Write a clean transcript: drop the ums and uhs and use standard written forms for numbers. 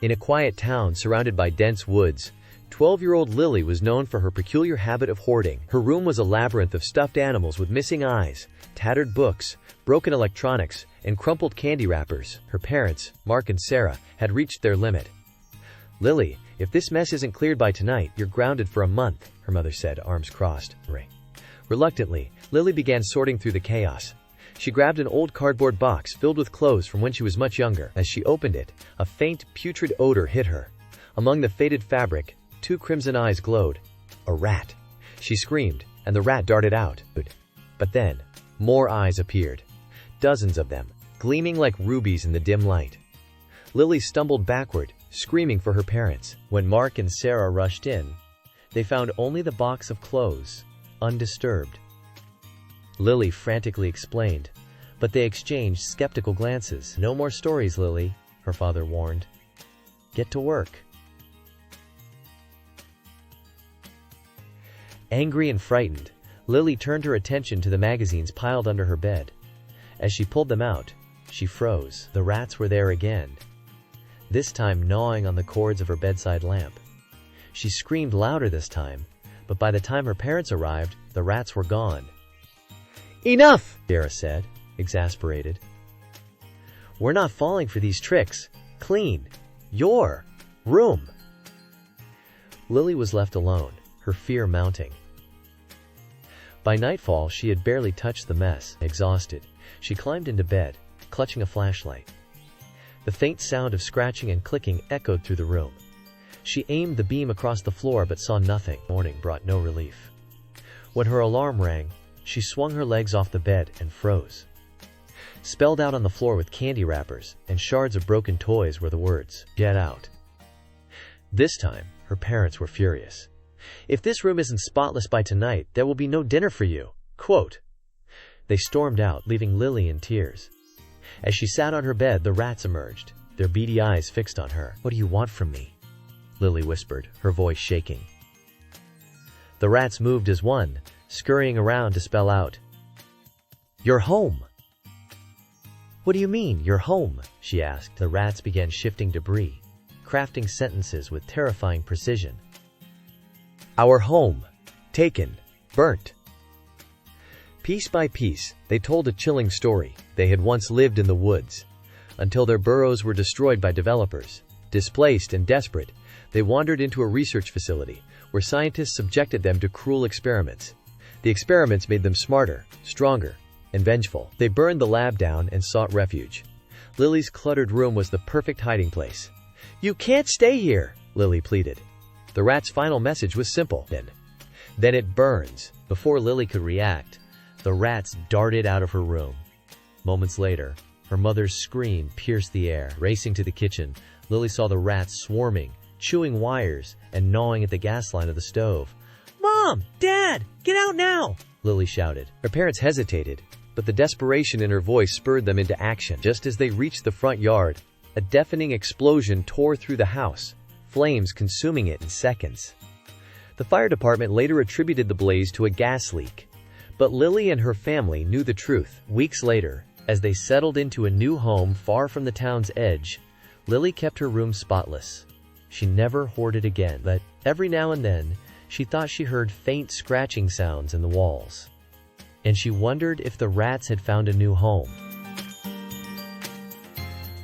In a quiet town surrounded by dense woods, 12-year-old Lily was known for her peculiar habit of hoarding. Her room was a labyrinth of stuffed animals with missing eyes, tattered books, broken electronics, and crumpled candy wrappers. Her parents, Mark and Sarah, had reached their limit. "Lily, if this mess isn't cleared by tonight, you're grounded for a month," her mother said, arms crossed. Reluctantly, Lily began sorting through the chaos. She grabbed an old cardboard box filled with clothes from when she was much younger. As she opened it, a faint, putrid odor hit her. Among the faded fabric, 2 crimson eyes glowed. A rat. She screamed, and the rat darted out. But then, more eyes appeared. Dozens of them, gleaming like rubies in the dim light. Lily stumbled backward, screaming for her parents. When Mark and Sarah rushed in, they found only the box of clothes, undisturbed. Lily frantically explained, but they exchanged skeptical glances. "No more stories, Lily," her father warned. "Get to work." Angry and frightened, Lily turned her attention to the magazines piled under her bed. As she pulled them out, she froze. The rats were there again, this time gnawing on the cords of her bedside lamp. She screamed louder this time, but by the time her parents arrived, the rats were gone. "Enough!" Sarah said, exasperated. "We're not falling for these tricks. Clean your room." Lily was left alone, her fear mounting. By nightfall, she had barely touched the mess. Exhausted, she climbed into bed, clutching a flashlight. The faint sound of scratching and clicking echoed through the room. She aimed the beam across the floor but saw nothing. Morning brought no relief. When her alarm rang, she swung her legs off the bed and froze. Spelled out on the floor with candy wrappers and shards of broken toys were the words, "Get out." This time, her parents were furious. "If this room isn't spotless by tonight, there will be no dinner for you." Quote. They stormed out, leaving Lily in tears. As she sat on her bed, the rats emerged, their beady eyes fixed on her. "What do you want from me?" Lily whispered, her voice shaking. The rats moved as one, scurrying around to spell out, "You're home." "What do you mean, you're home?" she asked. The rats began shifting debris, crafting sentences with terrifying precision. "Our home. Taken. Burnt." Piece by piece, they told a chilling story. They had once lived in the woods, until their burrows were destroyed by developers. Displaced and desperate, they wandered into a research facility, where scientists subjected them to cruel experiments. The experiments made them smarter, stronger, and vengeful. They burned the lab down and sought refuge. Lily's cluttered room was the perfect hiding place. "You can't stay here," Lily pleaded. The rat's final message was simple. Then it burns. Before Lily could react, the rats darted out of her room. Moments later, her mother's scream pierced the air. Racing to the kitchen, Lily saw the rats swarming, chewing wires, and gnawing at the gas line of the stove. "Mom! Dad! Get out now!" Lily shouted. Her parents hesitated, but the desperation in her voice spurred them into action. Just as they reached the front yard, a deafening explosion tore through the house, flames consuming it in seconds. The fire department later attributed the blaze to a gas leak, but Lily and her family knew the truth. Weeks later, as they settled into a new home far from the town's edge, Lily kept her room spotless. She never hoarded again, but every now and then, she thought she heard faint scratching sounds in the walls. And she wondered if the rats had found a new home.